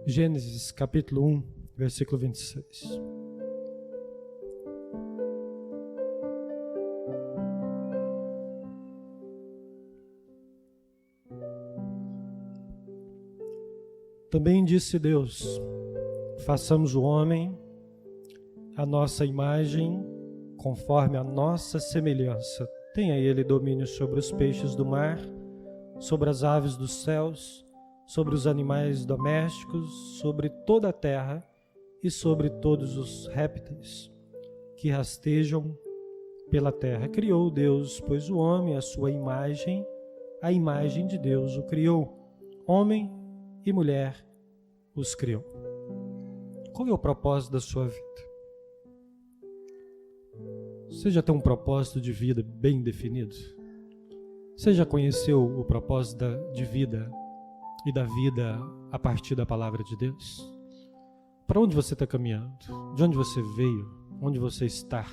Gênesis capítulo 1, versículo 26. Também disse Deus: façamos o homem à nossa imagem, conforme a nossa semelhança. Tenha ele domínio sobre os peixes do mar, sobre as aves dos céus, sobre os animais domésticos, sobre toda a terra e sobre todos os répteis que rastejam pela terra. Criou Deus, pois, o homem à sua imagem, a imagem de Deus o criou. Homem e mulher os criou. Qual é o propósito da sua vida? Você já tem um propósito de vida bem definido? Você já conheceu o propósito de vida e da vida a partir da palavra de Deus? Para onde você está caminhando? De onde você veio? Onde você está?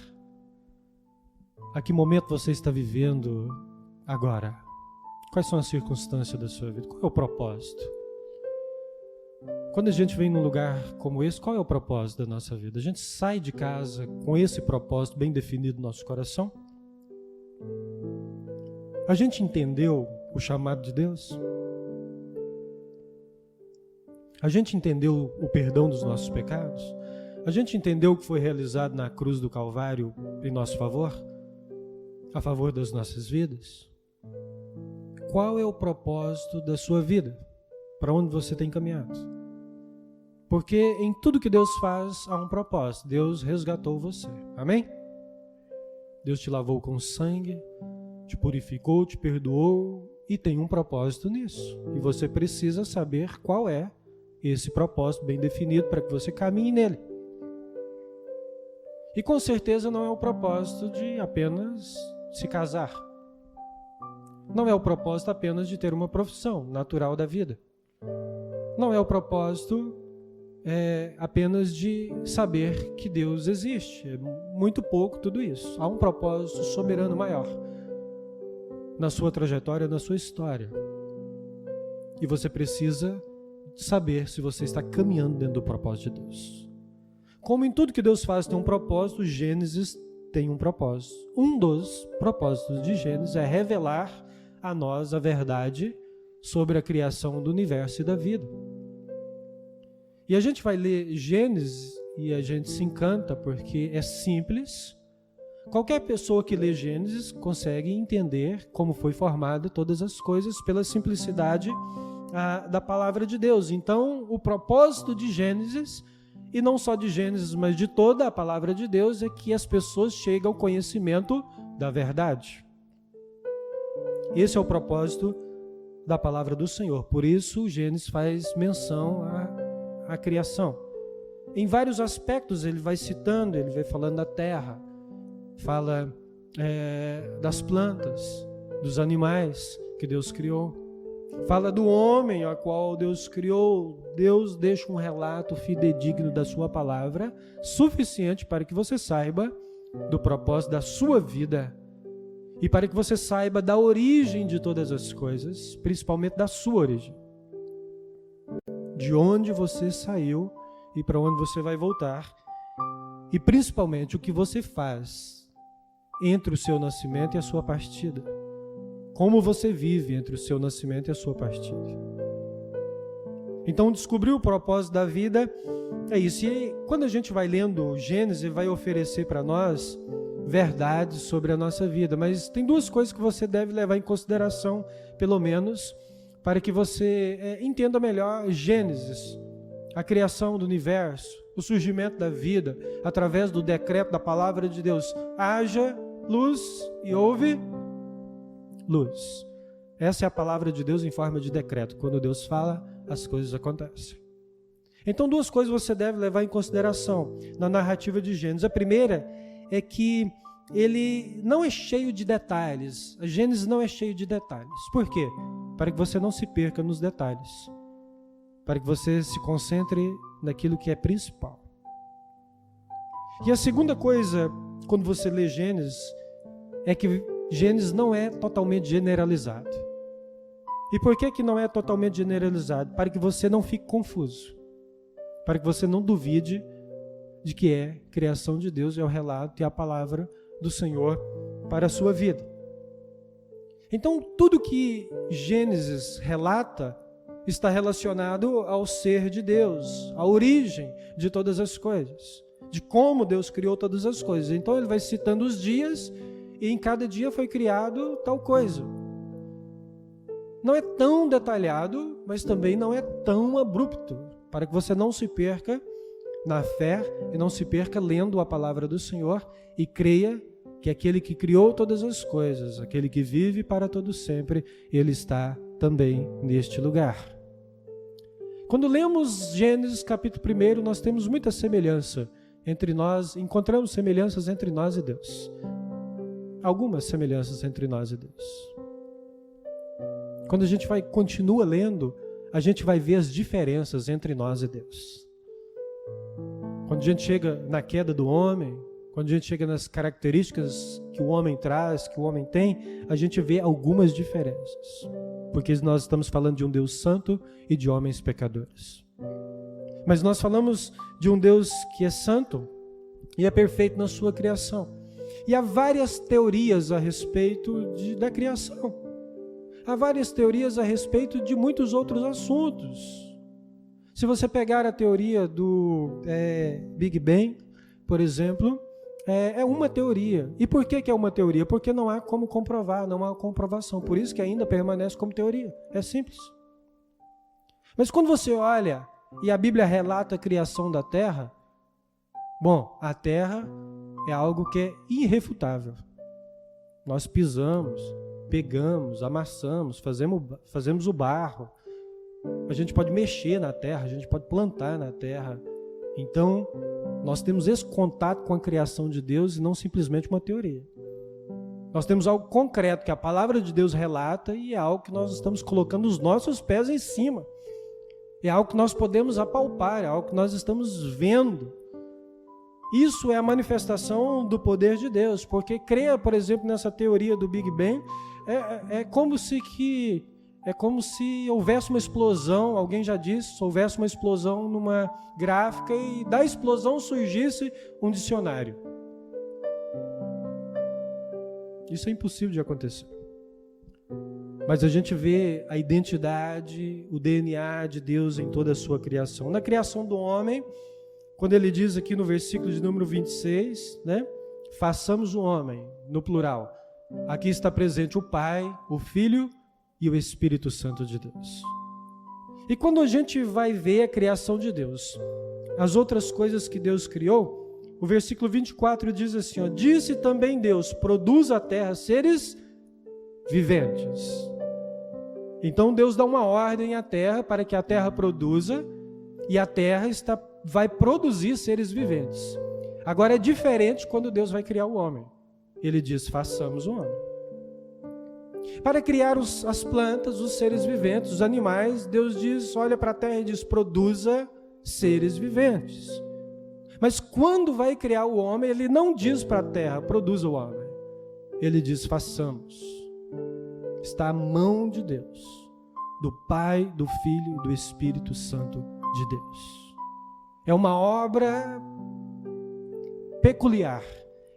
A que momento você está vivendo agora? Quais são as circunstâncias da sua vida? Qual é o propósito? Quando a gente vem num lugar como esse, qual é o propósito da nossa vida? A gente sai de casa com esse propósito bem definido no nosso coração? A gente entendeu o chamado de Deus? A gente entendeu o perdão dos nossos pecados? A gente entendeu o que foi realizado na cruz do Calvário em nosso favor? A favor das nossas vidas? Qual é o propósito da sua vida? Para onde você tem caminhado? Porque em tudo que Deus faz há um propósito. Deus resgatou você. Amém? Deus te lavou com sangue, te purificou, te perdoou e tem um propósito nisso. E você precisa saber qual é esse propósito bem definido para que você caminhe nele. E com certeza não é o propósito de apenas se casar. Não é o propósito apenas de ter uma profissão natural da vida. Não é o propósito apenas de saber que Deus existe. É muito pouco tudo isso. Há um propósito soberano maior na sua trajetória, na sua história. E você precisa saber se você está caminhando dentro do propósito de Deus. Como em tudo que Deus faz tem um propósito, Gênesis tem um propósito. Um dos propósitos de Gênesis é revelar a nós a verdade sobre a criação do universo e da vida. E a gente vai ler Gênesis e a gente se encanta porque é simples. Qualquer pessoa que lê Gênesis consegue entender como foi formada todas as coisas pela simplicidade da palavra de Deus. Então, o propósito de Gênesis, e não só de Gênesis, mas de toda a palavra de Deus, é que as pessoas cheguem ao conhecimento da verdade. Esse é o propósito da palavra do Senhor. Por isso, Gênesis faz menção à criação. Em vários aspectos ele vai citando, ele vai falando da terra, fala das plantas, dos animais que Deus criou, fala do homem a qual Deus criou. Deus deixa um relato fidedigno da sua palavra, suficiente para que você saiba do propósito da sua vida e para que você saiba da origem de todas as coisas, principalmente da sua origem. De onde você saiu e para onde você vai voltar. E principalmente o que você faz entre o seu nascimento e a sua partida. Como você vive entre o seu nascimento e a sua partida. Então, descobrir o propósito da vida é isso. E quando a gente vai lendo Gênesis, vai oferecer para nós verdades sobre a nossa vida. Mas tem duas coisas que você deve levar em consideração, pelo menos, para que você entenda melhor Gênesis, a criação do universo, o surgimento da vida, através do decreto da palavra de Deus. Haja luz e houve luz. Essa é a palavra de Deus em forma de decreto. Quando Deus fala, as coisas acontecem. Então, duas coisas você deve levar em consideração na narrativa de Gênesis. A primeira é que ele não é cheio de detalhes. A Gênesis não é cheio de detalhes. Por quê? Para que você não se perca nos detalhes. Para que você se concentre naquilo que é principal. E a segunda coisa, quando você lê Gênesis, é que Gênesis não é totalmente generalizado. E por que não é totalmente generalizado? Para que você não fique confuso. para que você não duvide de que é criação de Deus, é o relato e a palavra do Senhor para a sua vida. Então, tudo que Gênesis relata está relacionado ao ser de Deus, à origem de todas as coisas, de como Deus criou todas as coisas. Então, ele vai citando os dias, e em cada dia foi criado tal coisa. Não é tão detalhado, mas também não é tão abrupto, para que você não se perca na fé e não se perca lendo a palavra do Senhor e creia que aquele que criou todas as coisas, aquele que vive para todo sempre, ele está também neste lugar. Quando lemos Gênesis capítulo 1, nós temos muita semelhança entre nós, encontramos semelhanças entre nós e Deus. Algumas semelhanças entre nós e Deus. Quando a gente continua lendo, a gente vai ver as diferenças entre nós e Deus. Quando a gente chega na queda do homem, quando a gente chega nas características que o homem traz, que o homem tem, a gente vê algumas diferenças. Porque nós estamos falando de um Deus santo e de homens pecadores. Mas nós falamos de um Deus que é santo e é perfeito na sua criação. E há várias teorias a respeito da criação. Há várias teorias a respeito de muitos outros assuntos. Se você pegar a teoria do Big Bang, por exemplo, é uma teoria. E por que é uma teoria? Porque não há como comprovar, não há comprovação. Por isso que ainda permanece como teoria. É simples. Mas quando você olha e a Bíblia relata a criação da Terra, bom, a Terra é algo que é irrefutável. Nós pisamos, pegamos, amassamos, fazemos o barro. A gente pode mexer na terra, a gente pode plantar na terra. Então, nós temos esse contato com a criação de Deus e não simplesmente uma teoria. Nós temos algo concreto que a palavra de Deus relata e é algo que nós estamos colocando os nossos pés em cima. É algo que nós podemos apalpar, é algo que nós estamos vendo. Isso é a manifestação do poder de Deus, porque crer, por exemplo, nessa teoria do Big Bang é como se houvesse uma explosão, alguém já disse, houvesse uma explosão numa gráfica e da explosão surgisse um dicionário. Isso é impossível de acontecer. Mas a gente vê a identidade, o DNA de Deus em toda a sua criação. Na criação do homem, quando ele diz aqui no versículo de número 26, né? Façamos o homem, no plural. Aqui está presente o Pai, o Filho e o Espírito Santo de Deus. E quando a gente vai ver a criação de Deus, as outras coisas que Deus criou, o versículo 24 diz assim, ó, disse também Deus, produz a terra seres viventes. Então Deus dá uma ordem à terra para que a terra produza e a terra vai produzir seres viventes. Agora é diferente quando Deus vai criar o homem. Ele diz, façamos o homem. Para criar as plantas, os seres viventes, os animais, Deus diz, olha para a terra e diz, produza seres viventes. Mas quando vai criar o homem, ele não diz para a terra, produza o homem. Ele diz, façamos. Está à mão de Deus, do Pai, do Filho e do Espírito Santo de Deus. É uma obra peculiar,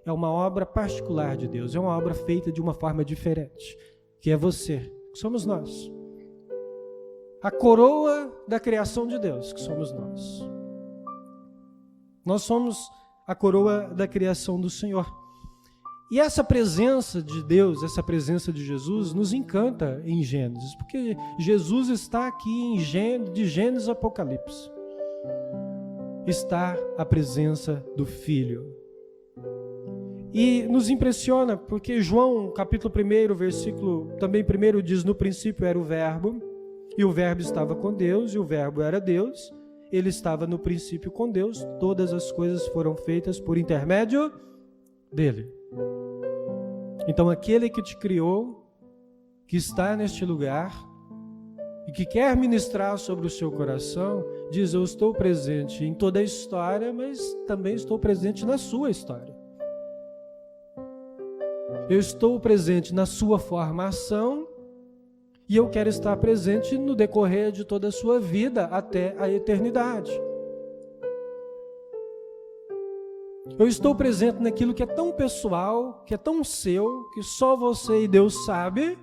é uma obra particular de Deus, é uma obra feita de uma forma diferente, que é você, que somos nós. A coroa da criação de Deus, que somos nós. Nós somos a coroa da criação do Senhor. E essa presença de Deus, essa presença de Jesus, nos encanta em Gênesis, porque Jesus está aqui de Gênesis a Apocalipse. Está a presença do Filho. E nos impressiona, porque João, capítulo 1, versículo também 1, diz, no princípio era o Verbo, e o Verbo estava com Deus, e o Verbo era Deus, ele estava no princípio com Deus, todas as coisas foram feitas por intermédio dele. Então aquele que te criou, que está neste lugar, e que quer ministrar sobre o seu coração, diz, eu estou presente em toda a história, mas também estou presente na sua história. Eu estou presente na sua formação e eu quero estar presente no decorrer de toda a sua vida até a eternidade. Eu estou presente naquilo que é tão pessoal, que é tão seu, que só você e Deus sabe,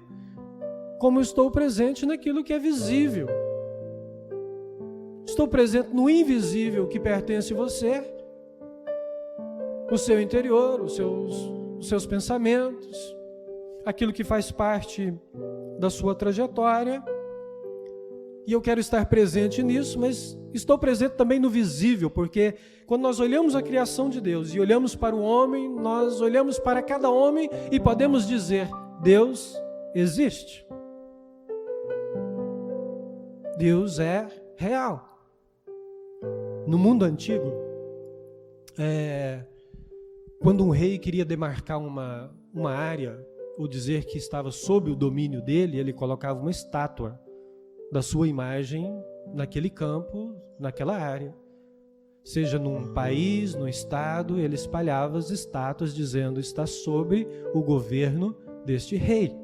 como eu estou presente naquilo que é visível. Estou presente no invisível que pertence a você, o seu interior, os seus pensamentos, aquilo que faz parte da sua trajetória. E eu quero estar presente nisso, mas estou presente também no visível, porque quando nós olhamos a criação de Deus e olhamos para o homem, nós olhamos para cada homem e podemos dizer: Deus existe. Deus é real. No mundo antigo, quando um rei queria demarcar uma área, ou dizer que estava sob o domínio dele, ele colocava uma estátua da sua imagem naquele campo, naquela área. Seja num país, num estado, ele espalhava as estátuas dizendo: está sob o governo deste rei.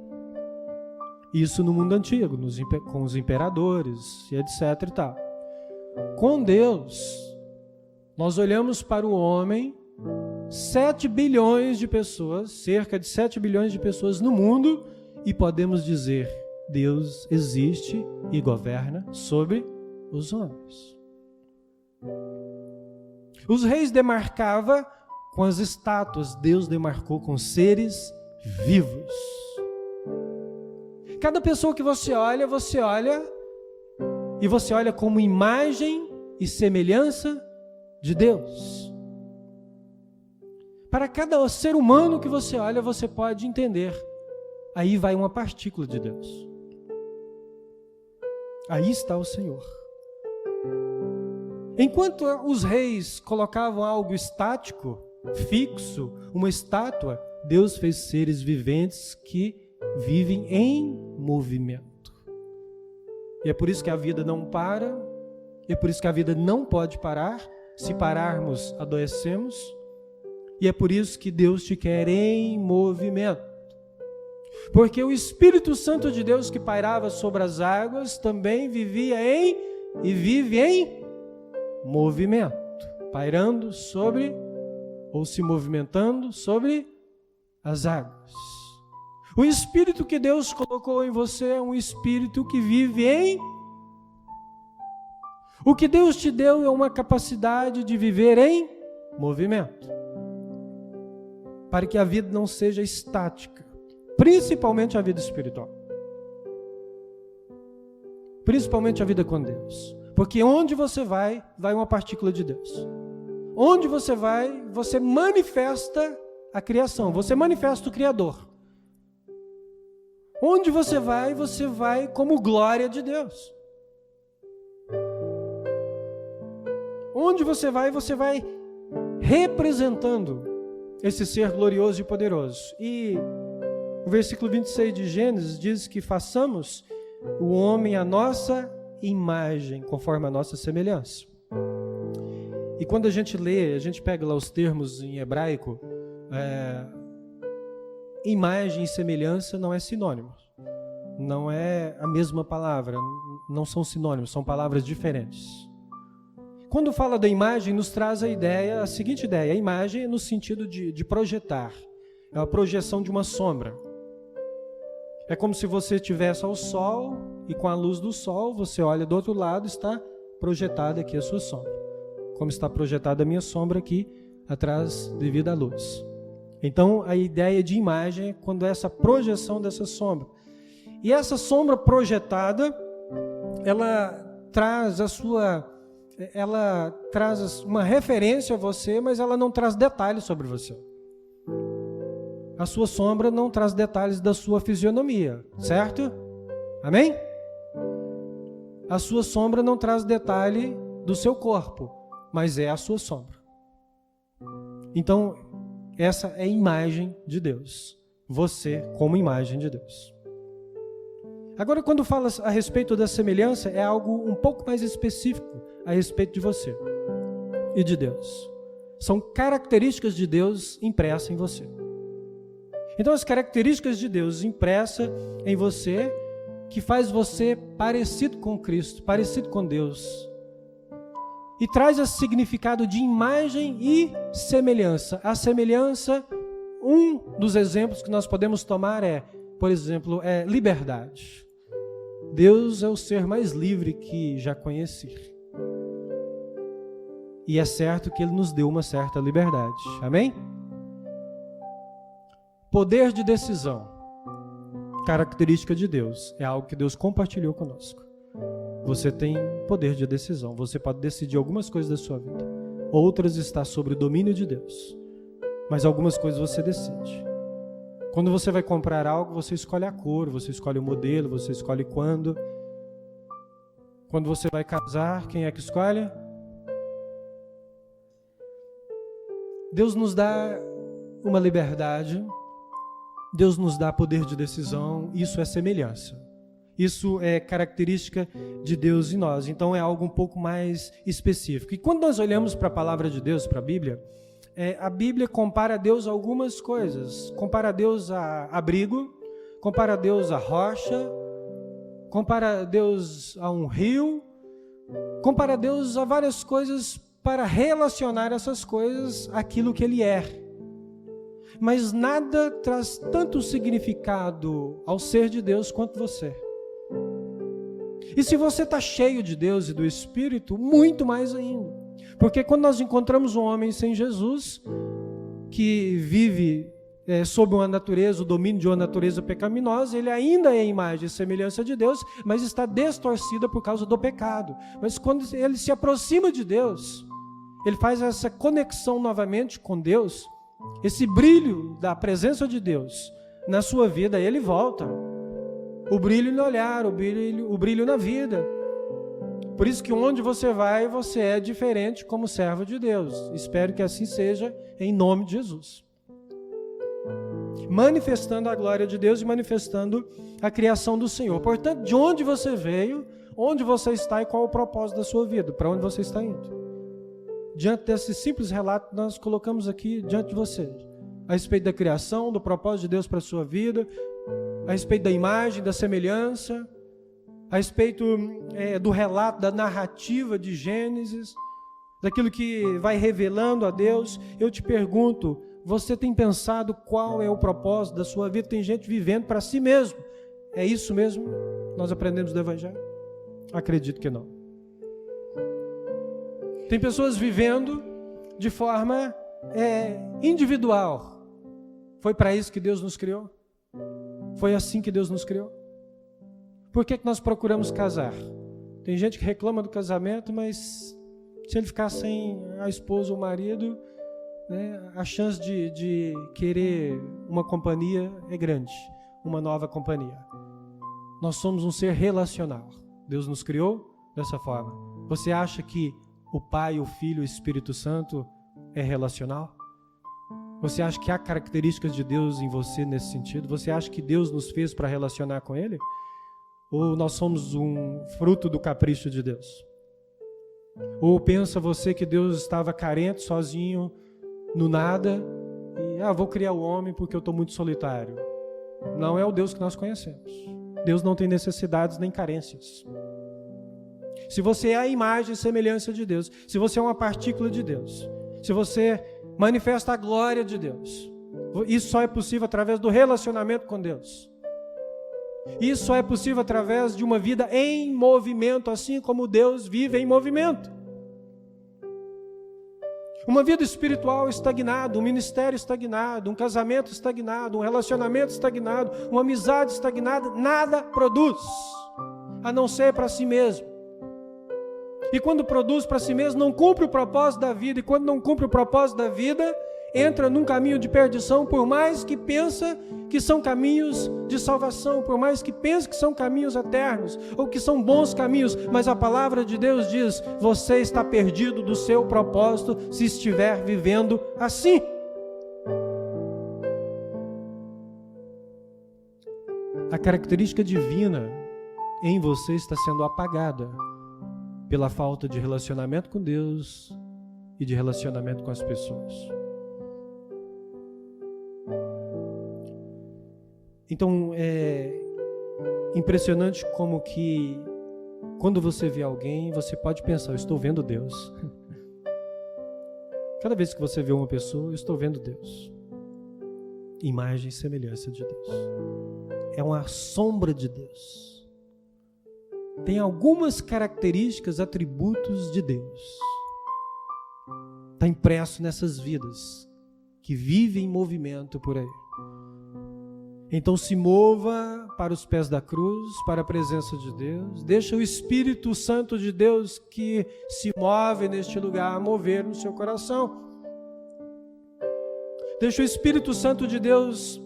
Isso no mundo antigo, com os imperadores e etc e tal. Com Deus, nós olhamos para o homem, 7 bilhões de pessoas, cerca de 7 bilhões de pessoas no mundo, e podemos dizer: Deus existe e governa sobre os homens. Os reis demarcavam com as estátuas, Deus demarcou com seres vivos. Cada pessoa que você olha e você olha como imagem e semelhança de Deus. Para cada ser humano que você olha, você pode entender: aí vai uma partícula de Deus. Aí está o Senhor. Enquanto os reis colocavam algo estático, fixo, uma estátua, Deus fez seres viventes que vivem em movimento. E é por isso que a vida não para, é por isso que a vida não pode parar. Se pararmos, adoecemos. E é por isso que Deus te quer em movimento. Porque o Espírito Santo de Deus que pairava sobre as águas também vivia e vive em movimento, pairando sobre ou se movimentando sobre as águas. O Espírito que Deus colocou em você é um Espírito que vive em... O que Deus te deu é uma capacidade de viver em movimento, para que a vida não seja estática, principalmente a vida espiritual, principalmente a vida com Deus, porque onde você vai uma partícula de Deus. Onde você vai, você manifesta a criação, você manifesta o Criador. Onde você vai como glória de Deus. Onde você vai representando esse ser glorioso e poderoso. E o versículo 26 de Gênesis diz que façamos o homem à nossa imagem, conforme a nossa semelhança. E quando a gente lê, a gente pega lá os termos em hebraico, imagem e semelhança não é sinônimo. Não é a mesma palavra, não são sinônimos, são palavras diferentes. Quando fala da imagem, nos traz a seguinte ideia: a imagem é no sentido de projetar, é a projeção de uma sombra. É como se você estivesse ao sol e com a luz do sol, você olha do outro lado, está projetada aqui a sua sombra. Como está projetada a minha sombra aqui atrás devido à luz. Então, a ideia de imagem é quando é essa projeção dessa sombra. E essa sombra projetada, ela traz uma referência a você, mas ela não traz detalhes sobre você. A sua sombra não traz detalhes da sua fisionomia, certo? Amém? A sua sombra não traz detalhe do seu corpo, mas é a sua sombra. Então, essa é a imagem de Deus. Você como imagem de Deus. Agora, quando fala a respeito da semelhança, é algo um pouco mais específico a respeito de você e de Deus. São características de Deus impressas em você. Então, as características de Deus impressas em você, que faz você parecido com Cristo, parecido com Deus. e traz esse significado de imagem e semelhança. A semelhança, um dos exemplos que nós podemos tomar por exemplo, liberdade. Deus é o ser mais livre que já conheci. E é certo que Ele nos deu uma certa liberdade. Amém? Poder de decisão, característica de Deus, é algo que Deus compartilhou conosco. Você tem poder de decisão, você pode decidir algumas coisas da sua vida. Outras estão sob o domínio de Deus, mas algumas coisas você decide. Quando você vai comprar algo, você escolhe a cor, você escolhe o modelo, você escolhe quando. Quando você vai casar, quem é que escolhe? Deus nos dá uma liberdade, Deus nos dá poder de decisão, isso é semelhança. Isso é característica de Deus em nós, então é algo um pouco mais específico. E quando nós olhamos para a palavra de Deus, para a Bíblia compara Deus a algumas coisas. Compara Deus a abrigo, compara Deus a rocha, compara Deus a um rio, compara Deus a várias coisas para relacionar essas coisas àquilo que Ele é. Mas nada traz tanto significado ao ser de Deus quanto você. E se você está cheio de Deus e do Espírito, muito mais ainda. Porque quando nós encontramos um homem sem Jesus, que vive sob uma natureza, o domínio de uma natureza pecaminosa, ele ainda é a imagem e semelhança de Deus, mas está distorcida por causa do pecado. Mas quando ele se aproxima de Deus, ele faz essa conexão novamente com Deus, esse brilho da presença de Deus na sua vida, ele volta. O brilho no olhar, o brilho na vida. Por isso que onde você vai, você é diferente como servo de Deus. Espero que assim seja, em nome de Jesus. Manifestando a glória de Deus e manifestando a criação do Senhor. Portanto, de onde você veio, onde você está e qual o propósito da sua vida, para onde você está indo. Diante desse simples relato, nós colocamos aqui diante de você, a respeito da criação, do propósito de Deus para a sua vida, a respeito da imagem, da semelhança, a respeito do relato, da narrativa de Gênesis, daquilo que vai revelando a Deus. Eu te pergunto, você tem pensado qual é o propósito da sua vida? Tem gente vivendo para si mesmo. É isso mesmo? Nós aprendemos do Evangelho? Acredito que não. Tem pessoas vivendo de forma individual. Foi para isso que Deus nos criou? Foi assim que Deus nos criou? Por que nós procuramos casar? Tem gente que reclama do casamento, mas se ele ficar sem a esposa ou o marido, né, a chance de querer uma companhia é grande, uma nova companhia. Nós somos um ser relacional. Deus nos criou dessa forma. Você acha que o Pai, o Filho e o Espírito Santo é relacional? Você acha que há características de Deus em você nesse sentido? Você acha que Deus nos fez para relacionar com Ele? Ou nós somos um fruto do capricho de Deus? Ou pensa você que Deus estava carente, sozinho, no nada, e vou criar o homem porque eu estou muito solitário? Não é o Deus que nós conhecemos. Deus não tem necessidades nem carências. Se você é a imagem e semelhança de Deus, se você é uma partícula de Deus, se você manifesta a glória de Deus, isso só é possível através do relacionamento com Deus. Isso só é possível através de uma vida em movimento, assim como Deus vive em movimento. Uma vida espiritual estagnada, um ministério estagnado, um casamento estagnado, um relacionamento estagnado, uma amizade estagnada, nada produz, a não ser para si mesmo. E quando produz para si mesmo, não cumpre o propósito da vida. E quando não cumpre o propósito da vida, entra num caminho de perdição, por mais que pensa que são caminhos de salvação, por mais que pense que são caminhos eternos, ou que são bons caminhos. Mas a palavra de Deus diz, você está perdido do seu propósito se estiver vivendo assim. A característica divina em você está sendo apagada pela falta de relacionamento com Deus e de relacionamento com as pessoas. Então, é impressionante como que Quando você vê alguém, você pode pensar, eu estou vendo Deus. Cada vez que você vê uma pessoa, eu estou vendo Deus. Imagem e semelhança de Deus. É uma sombra de Deus. Tem algumas características, atributos de Deus. Está impresso nessas vidas que vivem em movimento por aí. Então se mova para os pés da cruz, para a presença de Deus. Deixa o Espírito Santo de Deus que se move neste lugar, mover no seu coração. Deixa o Espírito Santo de Deus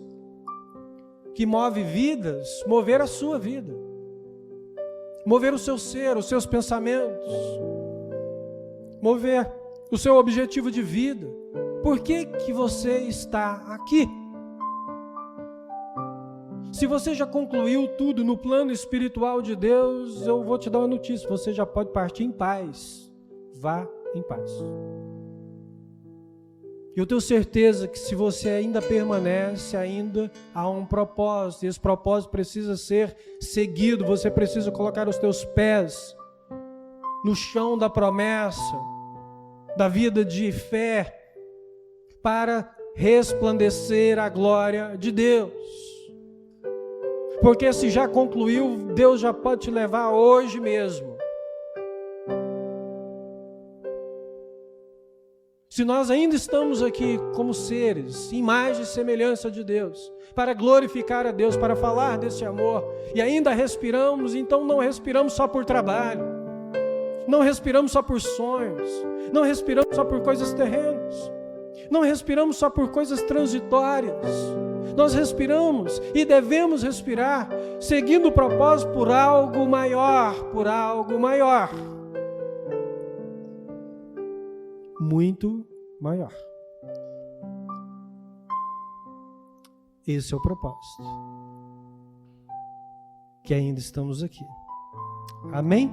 que move vidas, mover a sua vida. Mover o seu ser, os seus pensamentos. Mover o seu objetivo de vida. Por que que você está aqui? Se você já concluiu tudo no plano espiritual de Deus, eu vou te dar uma notícia, você já pode partir em paz. Vá em paz. Eu tenho certeza que se você ainda permanece, ainda há um propósito, e esse propósito precisa ser seguido, você precisa colocar os teus pés no chão da promessa, da vida de fé, para resplandecer a glória de Deus. Porque se já concluiu, Deus já pode te levar hoje mesmo. Se nós ainda estamos aqui como seres, imagem e semelhança de Deus, para glorificar a Deus, para falar desse amor, e ainda respiramos, então não respiramos só por trabalho, não respiramos só por sonhos, não respiramos só por coisas terrenas, não respiramos só por coisas transitórias. Nós respiramos e devemos respirar, seguindo o propósito por algo maior, muito maior. Esse é o propósito, que ainda estamos aqui. Amém?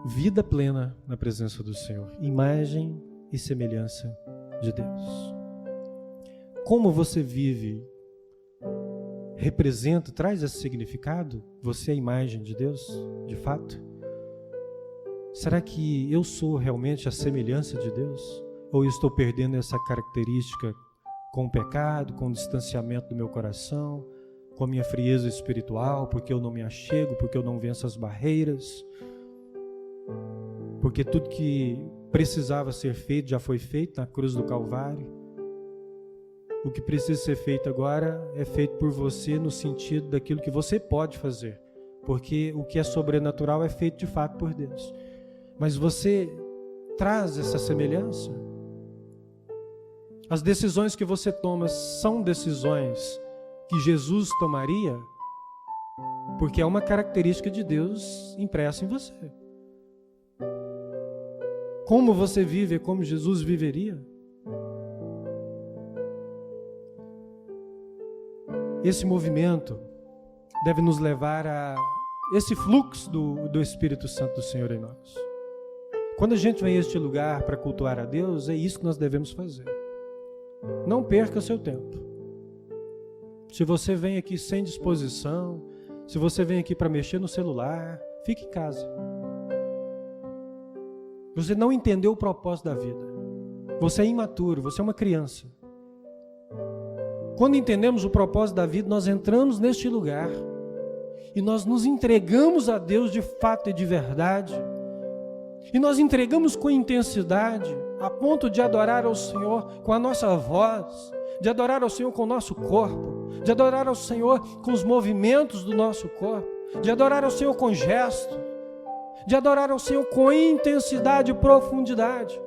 Vida plena na presença do Senhor, imagem e semelhança de Deus. Como você vive, representa, traz esse significado? Você é a imagem de Deus, de fato? Será que eu sou realmente a semelhança de Deus? Ou eu estou perdendo essa característica com o pecado, com o distanciamento do meu coração, com a minha frieza espiritual, porque eu não me achego, porque eu não venço as barreiras, porque tudo que precisava ser feito já foi feito na cruz do Calvário? O que precisa ser feito agora é feito por você no sentido daquilo que você pode fazer, porque o que é sobrenatural é feito de fato por Deus. Mas você traz essa semelhança? As decisões que você toma são decisões que Jesus tomaria? Porque é uma característica de Deus impressa em você. Como você vive é como Jesus viveria? Esse movimento deve nos levar a esse fluxo do Espírito Santo do Senhor em nós. Quando a gente vem a este lugar para cultuar a Deus, é isso que nós devemos fazer. Não perca seu tempo. Se você vem aqui sem disposição, se você vem aqui para mexer no celular, fique em casa. Você não entendeu o propósito da vida. Você é imaturo, você é uma criança. Quando entendemos o propósito da vida, nós entramos neste lugar e nós nos entregamos a Deus de fato e de verdade. E nós entregamos com intensidade, a ponto de adorar ao Senhor com a nossa voz, de adorar ao Senhor com o nosso corpo, de adorar ao Senhor com os movimentos do nosso corpo, de adorar ao Senhor com gestos, de adorar ao Senhor com intensidade e profundidade.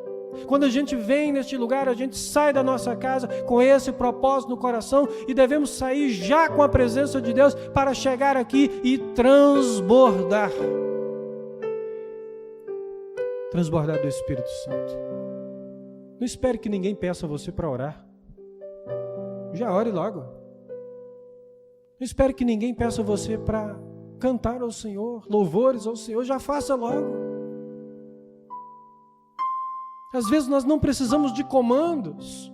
Quando a gente vem neste lugar, a gente sai da nossa casa com esse propósito no coração e devemos sair já com a presença de Deus para chegar aqui e transbordar do Espírito Santo. Não espere que ninguém peça a você para orar. Já ore logo. Não espere que ninguém peça a você para cantar ao Senhor, louvores ao Senhor. Já faça logo. Às vezes nós não precisamos de comandos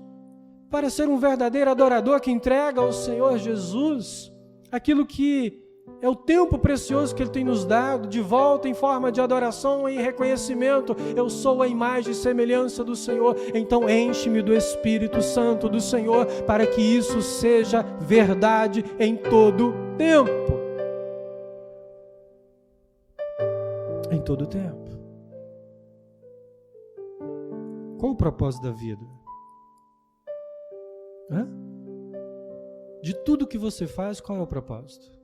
para ser um verdadeiro adorador que entrega ao Senhor Jesus aquilo que É o tempo precioso que Ele tem nos dado, de volta em forma de adoração e reconhecimento. Eu sou a imagem e semelhança do Senhor. Então enche-me do Espírito Santo do Senhor, para que isso seja verdade em todo tempo. Em todo tempo. Qual o propósito da vida? De tudo que você faz, qual é o propósito?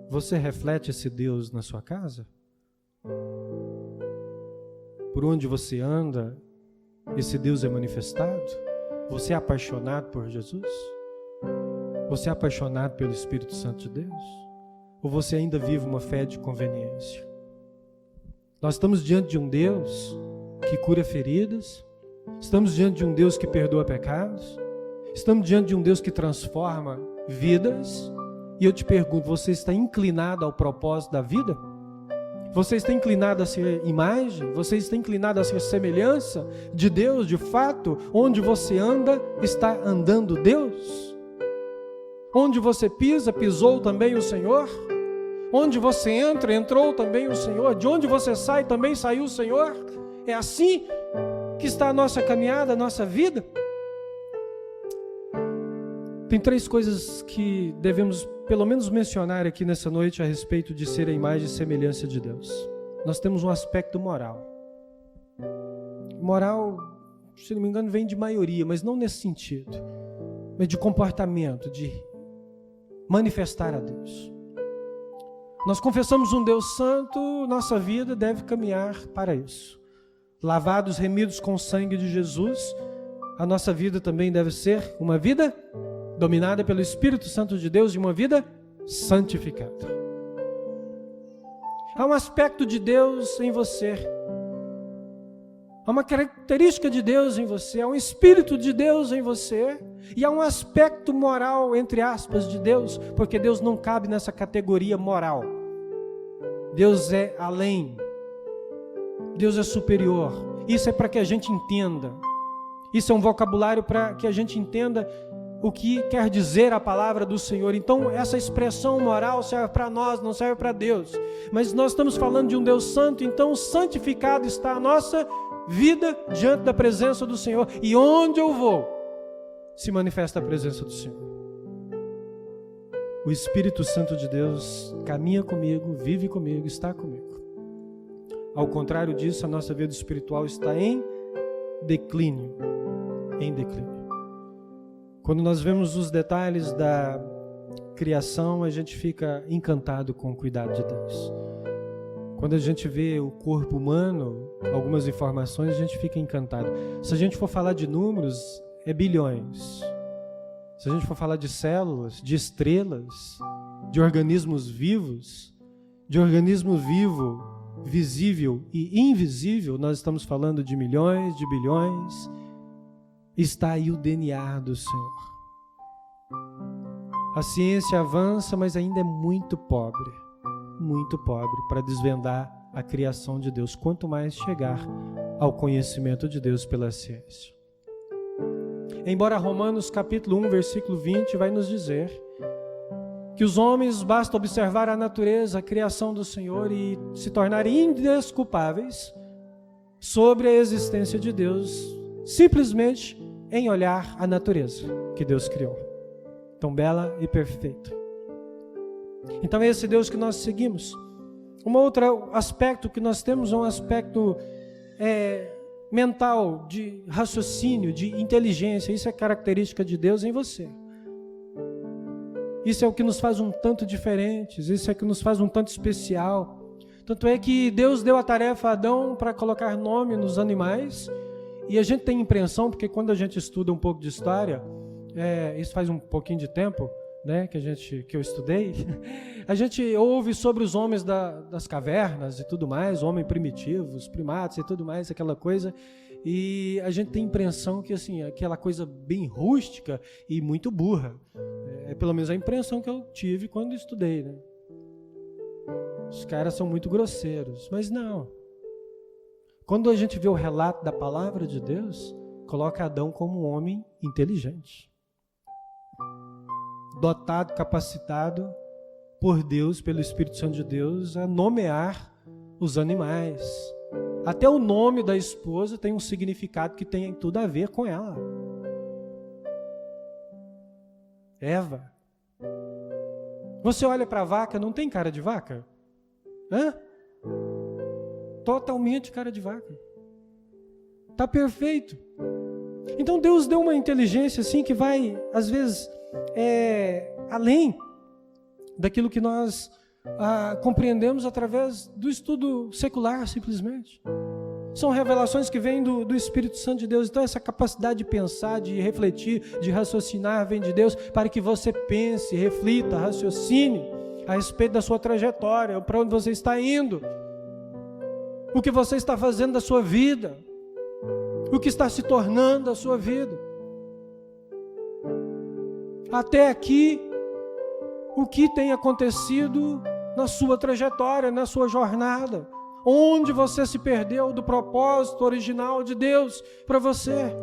Você reflete esse Deus na sua casa? Por onde você anda, esse Deus é manifestado? Você é apaixonado por Jesus? Você é apaixonado pelo Espírito Santo de Deus? Ou você ainda vive uma fé de conveniência? Nós estamos diante de um Deus que cura feridas, estamos diante de um Deus que perdoa pecados, estamos diante de um Deus que transforma vidas. E eu te pergunto, você está inclinado ao propósito da vida? Você está inclinado a ser imagem? Você está inclinado a ser semelhança de Deus, de fato? Onde você anda, está andando Deus? Onde você pisa, pisou também o Senhor? Onde você entra, entrou também o Senhor? De onde você sai, também saiu o Senhor? É assim que está a nossa caminhada, a nossa vida? Tem 3 coisas que devemos pelo menos mencionar aqui nessa noite a respeito de ser a imagem e semelhança de Deus. Nós temos um aspecto moral. Moral, se não me engano, vem de maioria, mas não nesse sentido. Mas de comportamento, de manifestar a Deus. Nós confessamos um Deus santo, nossa vida deve caminhar para isso. Lavados, remidos com o sangue de Jesus, a nossa vida também deve ser uma vida dominada pelo Espírito Santo de Deus e uma vida santificada. Há um aspecto de Deus em você. Há uma característica de Deus em você. Há um Espírito de Deus em você. E há um aspecto moral, entre aspas, de Deus, porque Deus não cabe nessa categoria moral. Deus é além. Deus é superior. Isso é para que a gente entenda. Isso é um vocabulário para que a gente entenda o que quer dizer a palavra do Senhor. Então, essa expressão moral serve para nós, não serve para Deus. Mas nós estamos falando de um Deus santo, então santificado está a nossa vida diante da presença do Senhor. E onde eu vou, se manifesta a presença do Senhor. O Espírito Santo de Deus caminha comigo, vive comigo, está comigo. Ao contrário disso, a nossa vida espiritual está em declínio. Em declínio. Quando nós vemos os detalhes da criação, a gente fica encantado com o cuidado de Deus. Quando a gente vê o corpo humano, algumas informações, a gente fica encantado. Se a gente for falar de números, é bilhões. Se a gente for falar de células, de estrelas, de organismos vivos, de organismo vivo, visível e invisível, nós estamos falando de milhões, de bilhões. Está aí o DNA do Senhor. A ciência avança, mas ainda é muito pobre para desvendar a criação de Deus, quanto mais chegar ao conhecimento de Deus pela ciência. Embora Romanos capítulo 1, versículo 20 vai nos dizer que os homens basta observar a natureza, a criação do Senhor e se tornarem indesculpáveis sobre a existência de Deus, simplesmente em olhar a natureza que Deus criou, tão bela e perfeita. Então é esse Deus que nós seguimos. Um outro aspecto que nós temos é um aspecto mental, de raciocínio, de inteligência. Isso é característica de Deus em você. Isso é o que nos faz um tanto diferentes, isso é o que nos faz um tanto especial. Tanto é que Deus deu a tarefa a Adão para colocar nome nos animais. E a gente tem impressão, porque quando a gente estuda um pouco de história, isso faz um pouquinho de tempo, né, que eu estudei, a gente ouve sobre os homens das cavernas e tudo mais, homens primitivos, primatas e tudo mais, aquela coisa, e a gente tem impressão que assim, aquela coisa bem rústica e muito burra. É pelo menos a impressão que eu tive quando estudei, né? Os caras são muito grosseiros, mas não. Quando a gente vê o relato da palavra de Deus, coloca Adão como um homem inteligente, dotado, capacitado por Deus, pelo Espírito Santo de Deus, a nomear os animais. Até o nome da esposa tem um significado que tem tudo a ver com ela. Eva. Você olha para a vaca, não tem cara de vaca? Hã? Totalmente cara de vaca. Está perfeito. Então Deus deu uma inteligência assim que vai, às vezes, além daquilo que nós compreendemos através do estudo secular, simplesmente. São revelações que vêm do Espírito Santo de Deus. Então essa capacidade de pensar, de refletir, de raciocinar vem de Deus para que você pense, reflita, raciocine a respeito da sua trajetória, para onde você está indo, o que você está fazendo da sua vida, o que está se tornando a sua vida. Até aqui, o que tem acontecido na sua trajetória, na sua jornada, onde você se perdeu do propósito original de Deus para você,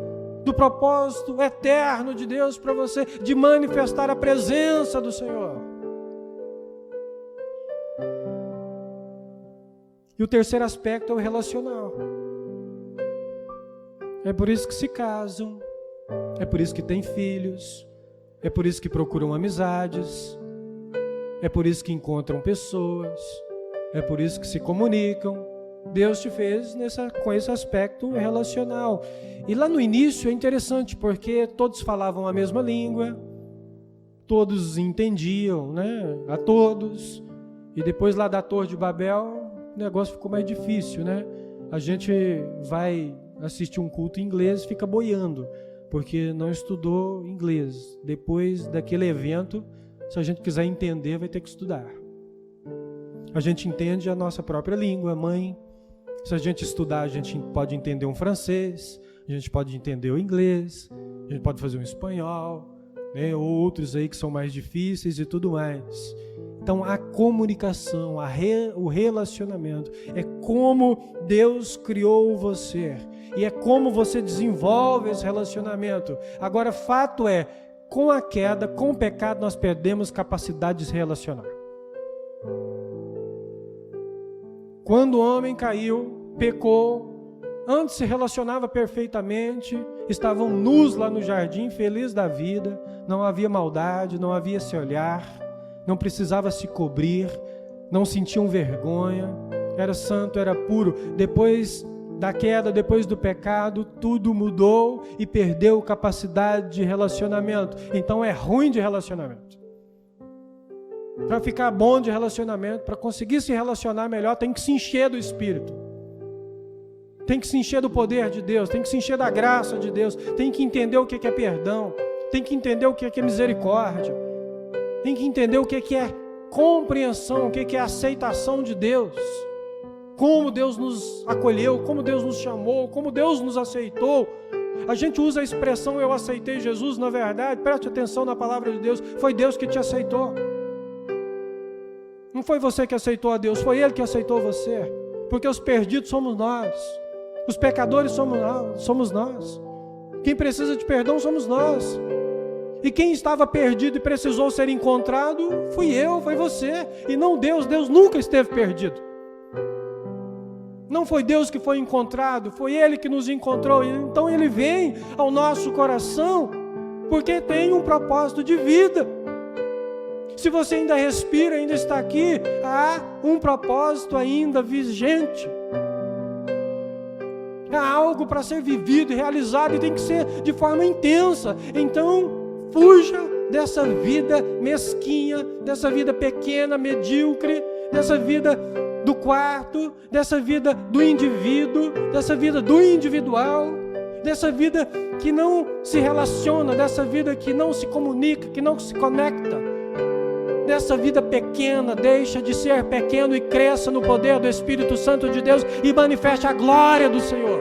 do propósito eterno de Deus para você, de manifestar a presença do Senhor. E o terceiro aspecto é o relacional. É por isso que se casam, é por isso que têm filhos, é por isso que procuram amizades, é por isso que encontram pessoas, é por isso que se comunicam. Deus te fez com esse aspecto relacional. E lá no início é interessante, porque todos falavam a mesma língua, todos entendiam, né? A todos. E depois lá da Torre de Babel, o negócio ficou mais difícil, né? A gente vai assistir um culto em inglês e fica boiando, porque não estudou inglês. Depois daquele evento, se a gente quiser entender, vai ter que estudar. A gente entende a nossa própria língua, mãe. Se a gente estudar, a gente pode entender um francês, a gente pode entender o inglês, a gente pode fazer um espanhol, né? Outros aí que são mais difíceis e tudo mais. Então, a comunicação, o relacionamento, é como Deus criou você. E é como você desenvolve esse relacionamento. Agora, fato é, com a queda, com o pecado, nós perdemos capacidade de se relacionar. Quando o homem caiu, pecou, antes se relacionava perfeitamente, estavam nus lá no jardim, felizes da vida, não havia maldade, não havia esse olhar, não precisava se cobrir, não sentiam vergonha, era santo, era puro. Depois da queda, depois do pecado, tudo mudou e perdeu capacidade de relacionamento. Então é ruim de relacionamento. Para ficar bom de relacionamento, para conseguir se relacionar melhor, tem que se encher do Espírito. Tem que se encher do poder de Deus, tem que se encher da graça de Deus, tem que entender o que é perdão, tem que entender o que é misericórdia, tem que entender o que é compreensão, o que é aceitação de Deus. Como Deus nos acolheu, como Deus nos chamou, como Deus nos aceitou. A gente usa a expressão eu aceitei Jesus, na verdade, preste atenção na palavra de Deus, foi Deus que te aceitou. Não foi você que aceitou a Deus, foi Ele que aceitou você. Porque os perdidos somos nós, os pecadores somos nós. Quem precisa de perdão somos nós. E quem estava perdido e precisou ser encontrado, fui eu, foi você. E não Deus, Deus nunca esteve perdido. Não foi Deus que foi encontrado, foi Ele que nos encontrou. Então Ele vem ao nosso coração, porque tem um propósito de vida. Se você ainda respira, ainda está aqui, há um propósito ainda vigente. Há algo para ser vivido e realizado, e tem que ser de forma intensa. Então, fuja dessa vida mesquinha, dessa vida pequena, medíocre, dessa vida do quarto, dessa vida do indivíduo, dessa vida do individual, dessa vida que não se relaciona, dessa vida que não se comunica, que não se conecta. Dessa vida pequena, deixa de ser pequeno e cresça no poder do Espírito Santo de Deus e manifeste a glória do Senhor.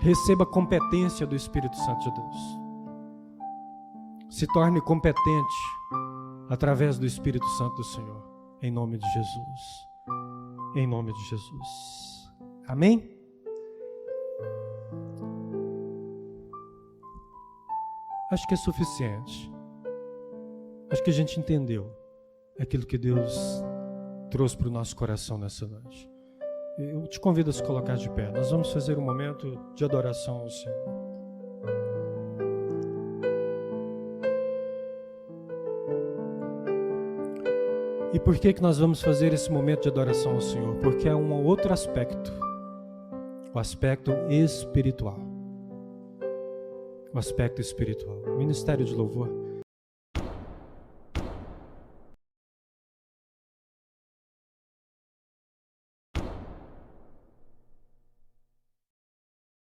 Receba a competência do Espírito Santo de Deus. Se torne competente através do Espírito Santo do Senhor, em nome de Jesus. Em nome de Jesus. Amém? Acho que é suficiente. Acho que a gente entendeu aquilo que Deus trouxe para o nosso coração nessa noite. Eu te convido a se colocar de pé. Nós vamos fazer um momento de adoração ao Senhor. E por que nós vamos fazer esse momento de adoração ao Senhor? Porque é um outro aspecto, o aspecto espiritual. O aspecto espiritual. O Ministério de Louvor